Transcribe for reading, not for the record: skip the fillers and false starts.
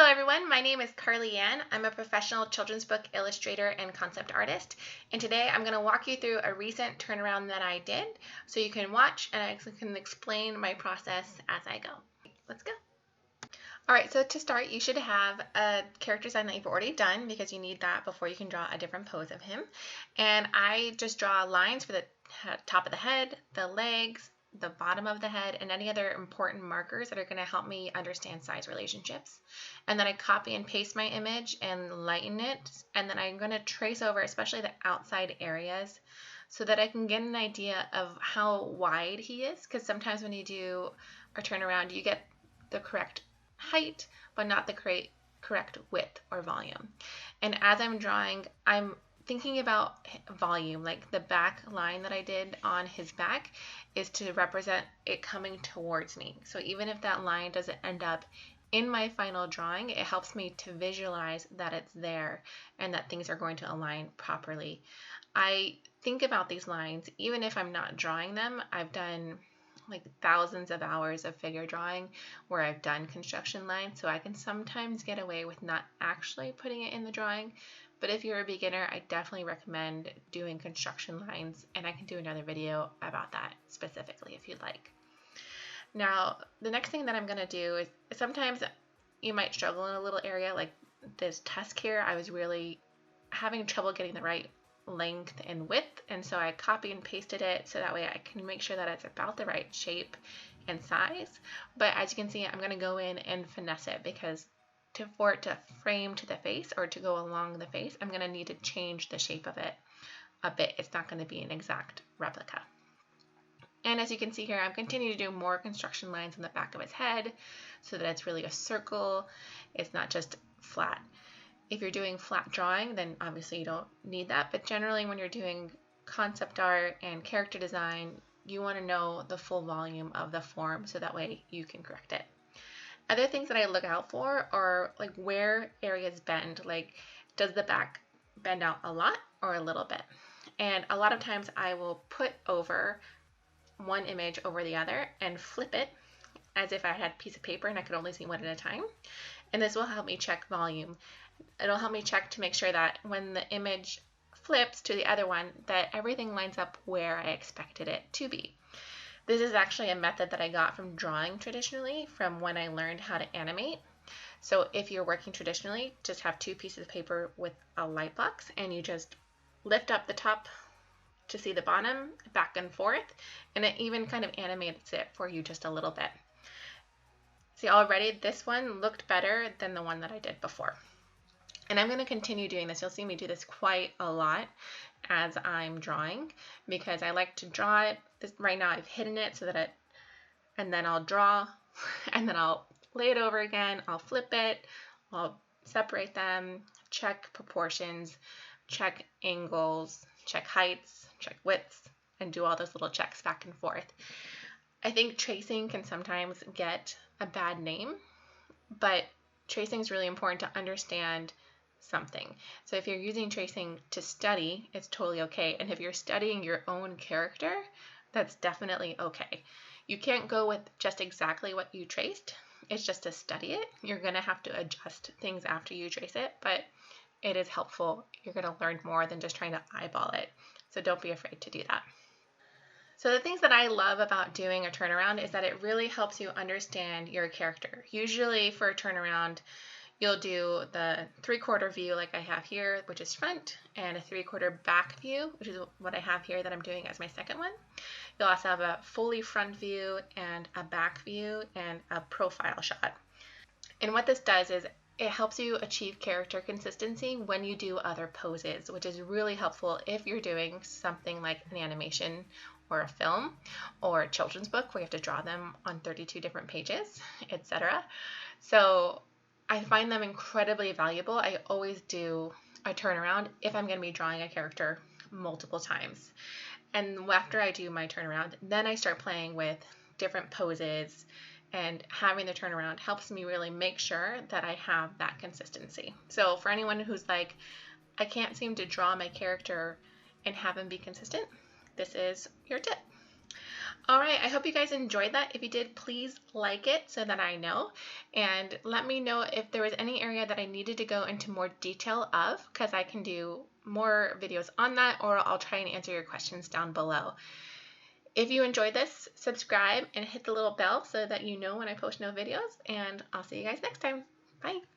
Hello everyone, my name is Carly Ann. I'm a professional children's book illustrator and concept artist, and today I'm going to walk you through a recent turnaround that I did so you can watch and I can explain my process as I go. Let's go. Alright, so to start you should have a character design that you've already done because you need that before you can draw a different pose of him. And I just draw lines for the top of the head, the legs, the bottom of the head, and any other important markers that are going to help me understand size relationships. And then I copy and paste my image and lighten it, and then I'm going to trace over especially the outside areas so that I can get an idea of how wide he is, because sometimes when you do a turnaround you get the correct height but not the correct width or volume. And as I'm drawing, I'm thinking about volume, like the back line that I did on his back is to represent it coming towards me. So even if that line doesn't end up in my final drawing, it helps me to visualize that it's there and that things are going to align properly. I think about these lines even if I'm not drawing them. I've done like thousands of hours of figure drawing where I've done construction lines, so I can sometimes get away with not actually putting it in the drawing. But if you're a beginner, I definitely recommend doing construction lines, and I can do another video about that specifically if you'd like. Now, the next thing that I'm going to do is sometimes you might struggle in a little area like this tusk here. I was really having trouble getting the right length and width, and so I copy and pasted it so that way I can make sure that it's about the right shape and size. But as you can see, I'm going to go in and finesse it because for it to frame to the face or to go along the face, I'm going to need to change the shape of it a bit. It's not going to be an exact replica. And as you can see here, I'm continuing to do more construction lines on the back of his head so that it's really a circle. It's not just flat. If you're doing flat drawing, then obviously you don't need that. But generally when you're doing concept art and character design, you want to know the full volume of the form so that way you can correct it. Other things that I look out for are like where areas bend, like does the back bend out a lot or a little bit? And a lot of times I will put over one image over the other and flip it as if I had a piece of paper and I could only see one at a time. And this will help me check volume. It'll help me check to make sure that when the image flips to the other one that everything lines up where I expected it to be. This is actually a method that I got from drawing traditionally from when I learned how to animate. So if you're working traditionally, just have two pieces of paper with a lightbox and you just lift up the top to see the bottom back and forth, and it even kind of animates it for you just a little bit. See, already this one looked better than the one that I did before. And I'm going to continue doing this. You'll see me do this quite a lot as I'm drawing because I like to draw it. Right now I've hidden it so that it, and then I'll draw and then I'll lay it over again. I'll flip it, I'll separate them, check proportions, check angles, check heights, check widths, and do all those little checks back and forth. I think tracing can sometimes get a bad name, but tracing is really important to understand something. So if you're using tracing to study, it's totally okay. And if you're studying your own character, that's definitely okay. You can't go with just exactly what you traced. It's just to study it. You're going to have to adjust things after you trace it, but it is helpful. You're going to learn more than just trying to eyeball it. So don't be afraid to do that. So the things that I love about doing a turnaround is that it really helps you understand your character. Usually for a turnaround, you'll do the 3/4 view like I have here, which is front, and a 3/4 back view, which is what I have here that I'm doing as my second one. You'll also have a fully front view and a back view and a profile shot. And what this does is it helps you achieve character consistency when you do other poses, which is really helpful if you're doing something like an animation or a film or a children's book where you have to draw them on 32 different pages, etc. So I find them incredibly valuable. I always do a turnaround if I'm going to be drawing a character multiple times. And after I do my turnaround, then I start playing with different poses, and having the turnaround helps me really make sure that I have that consistency. So for anyone who's like, I can't seem to draw my character and have him be consistent, this is your tip. All right, I hope you guys enjoyed that. If you did, please like it so that I know. And let me know if there was any area that I needed to go into more detail of, because I can do more videos on that, or I'll try and answer your questions down below. If you enjoyed this, subscribe and hit the little bell so that you know when I post new videos, and I'll see you guys next time. Bye.